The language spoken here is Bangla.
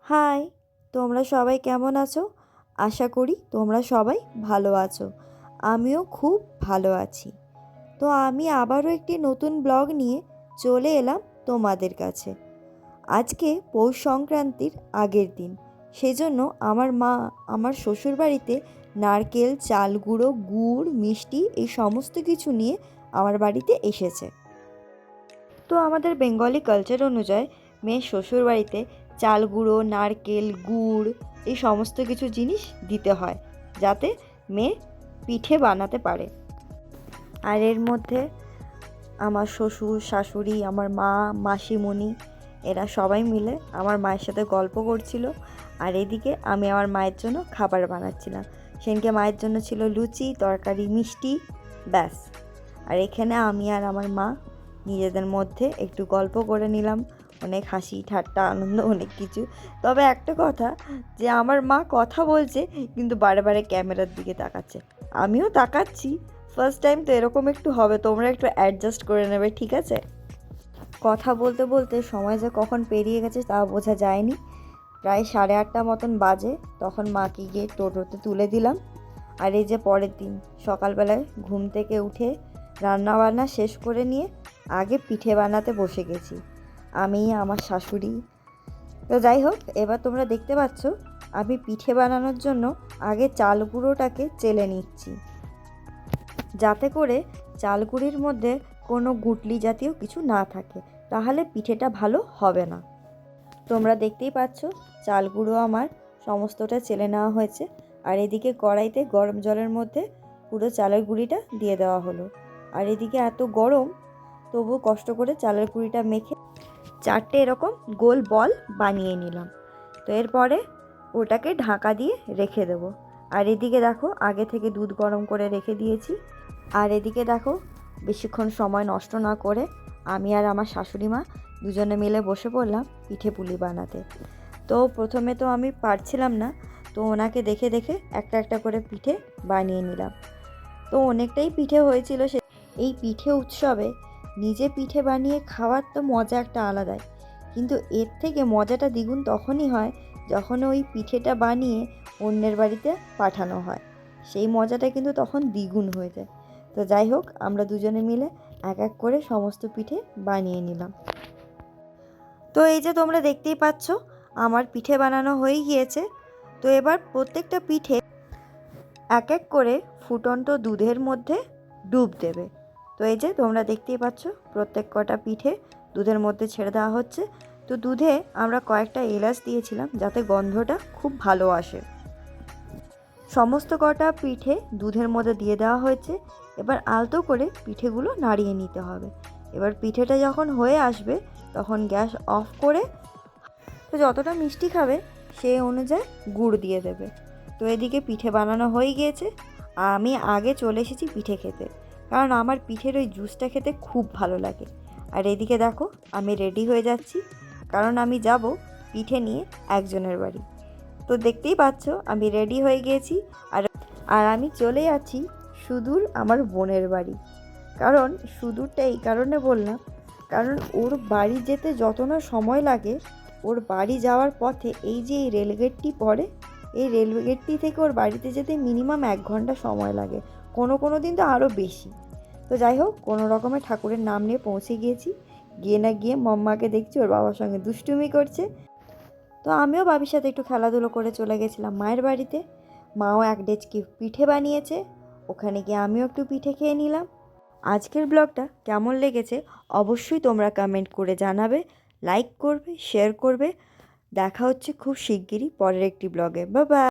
হাই, তোমরা সবাই কেমন আছো? আশা করি তোমরা সবাই ভালো আছো। আমিও খুব ভালো আছি। তো আমি আবারও একটি নতুন ব্লগ নিয়ে চলে এলাম তোমাদের কাছে। আজকে পৌষ সংক্রান্তির আগের দিন, সেজন্য আমার মা আমার শ্বশুরবাড়িতে নারকেল, চাল গুঁড়ো, গুড়, মিষ্টি এই সমস্ত কিছু নিয়ে আমার বাড়িতে এসেছে। তো আমাদের বেঙ্গলি কালচার অনুযায়ী মেয়ের শ্বশুরবাড়িতে চাল গুঁড়ো, নারকেল, গুড় এই সমস্ত কিছু জিনিস দিতে হয়, যাতে মেয়ে পিঠে বানাতে পারে। আর এর মধ্যে আমার শ্বশুর, শাশুড়ি, আমার মা, মাসিমণি এরা সবাই মিলে আমার মায়ের সাথে গল্প করছিল। আর এদিকে আমি আমার মায়ের জন্য খাবার বানাচ্ছিলাম। সেদিনকে মায়ের জন্য ছিল লুচি, তরকারি, মিষ্টি, ব্যাস। আর এখানে আমি আর আমার মা নিজেদের মধ্যে একটু গল্প করে নিলাম, অনেক হাসি ঠাট্টা আনন্দ অনেক কিছু। তবে একটা কথা, যে আমার মা কথা বলছে কিন্তু বারে বারে ক্যামেরার দিকে তাকাচ্ছে, আমিও তাকাচ্ছি। ফার্স্ট টাইম তো এরকম একটু হবে, তোমরা একটু অ্যাডজাস্ট করে নেবে, ঠিক আছে? কথা বলতে বলতে সময় যে কখন পেরিয়ে গেছে তা বোঝা যায়নি। প্রায় 8:30 মতন বাজে, তখন মাকে গিয়ে টোটোতে তুলে দিলাম। আর এই যে পরের দিন সকালবেলায় ঘুম থেকে উঠে রান্নাবান্না শেষ করে নিয়ে আগে পিঠে বানাতে বসে গেছি আমি, আমার শাশুড়ি। তো যাই হোক, এবার তোমরা দেখতে পাচ্ছ আমি পিঠে বানানোর জন্য আগে চাল গুঁড়োটাকে চেলে নিচ্ছি, যাতে করে চাল গুঁড়ির মধ্যে কোনো গুটলি জাতীয় কিছু না থাকে, তাহলে পিঠেটা ভালো হবে না। তোমরা দেখতেই পাচ্ছ চাল গুঁড়ো আমার সমস্তটা চেলে নেওয়া হয়েছে। আর এদিকে কড়াইতে গরম জলের মধ্যে পুরো চালের গুঁড়িটা দিয়ে দেওয়া হলো। আর এদিকে এত গরম, তবু কষ্ট করে চালের গুঁড়িটা মেখে 4টে এরকম গোল বল বানিয়ে নিলাম। তো এরপরে ওটাকে ঢাকা দিয়ে রেখে দেবো। আর এদিকে দেখো আগে থেকে দুধ গরম করে রেখে দিয়েছি। আর এদিকে দেখো বেশিক্ষণ সময় নষ্ট না করে আমি আর আমার শাশুড়ি মা দুজনে মিলে বসে পড়লাম পিঠে পুলি বানাতে। তো প্রথমে তো আমি পারছিলাম না, তো ওনাকে দেখে দেখে একটা একটা করে পিঠে বানিয়ে নিলাম। তো অনেকটাই পিঠে হয়েছিল। এই পিঠে উৎসবে নিজে পিঠে বানিয়ে খাওয়ার তো মজা একটা আলাদাই, কিন্তু এর থেকে মজাটা দ্বিগুণ তখনই হয় যখন ওই পিঠেটা বানিয়ে অন্যের বাড়িতে পাঠানো হয়। সেই মজাটা কিন্তু তখন দ্বিগুণ হয়ে যায়। তো যাই হোক, আমরা দুজনে মিলে এক এক করে সমস্ত পিঠে বানিয়ে নিলাম। তো এই যে তোমরা দেখতেই পাচ্ছ আমার পিঠে বানানো হয়ে গিয়েছে। তো এবার প্রত্যেকটা পিঠে এক এক করে ফুটন্ত দুধের মধ্যে ডুব দেবে। তো এই যে তোমরা দেখতেই পাচ্ছ প্রত্যেক কটা পিঠে দুধের মধ্যে ছেড়ে দেওয়া হচ্ছে। তো দুধে আমরা কয়েকটা এলাচ দিয়েছিলাম যাতে গন্ধটা খুব ভালো আসে। সমস্ত কটা পিঠে দুধের মধ্যে দিয়ে দেওয়া হয়েছে। এবার আলতো করে পিঠেগুলো নাড়িয়ে নিতে হবে। এবার পিঠেটা যখন হয়ে আসবে তখন গ্যাস অফ করে, তো যতটা মিষ্টি খাবে সেই অনুযায়ী গুড় দিয়ে দেবে। তো এদিকে পিঠে বানানো হয়ে গিয়েছে। আমি আগে চলে এসেছি পিঠে খেতে, কারণ আমার পিঠের ওই জুসটা খেতে খুব ভালো লাগে। আর এদিকে দেখো আমি রেডি হয়ে যাচ্ছি, কারণ আমি যাব পিঠে নিয়ে একজনের বাড়ি। তো দেখতেই পাচ্ছ আমি রেডি হয়ে গিয়েছি। আর আর আমি চলে যাচ্ছি সুদূর আমার বোনের বাড়ি। কারণ সুদূরটা এই কারণে বললাম, কারণ ওর বাড়ি যেতে যত না সময় লাগে, ওর বাড়ি যাওয়ার পথে এই যে এই রেলগেটটি পড়ে, এই রেলগেটটি থেকে ওর বাড়িতে যেতে মিনিমাম 1 ঘন্টা সময় লাগে, কোনো কোনো দিন তো আরও বেশি। তো যাই হোক, কোনো রকমের ঠাকুরের নাম নিয়ে পৌঁছে গিয়েছি। গিয়ে না গিয়ে মাম্মাকে দেখছি ওর বাবার সঙ্গে দুষ্টুমি করছে। তো আমিও বাবির সাথে একটু খেলাধুলো করে চলে গেছিলাম মায়ের বাড়িতে। মাও 1 ডেচকি পিঠে বানিয়েছে, ওখানে গিয়ে আমিও একটু পিঠে খেয়ে নিলাম। আজকের ব্লগটা কেমন লেগেছে অবশ্যই তোমরা কমেন্ট করে জানাবে, লাইক করবে, শেয়ার করবে। দেখা হচ্ছে খুব শিগগিরই পরের একটি ব্লগে। Bye bye.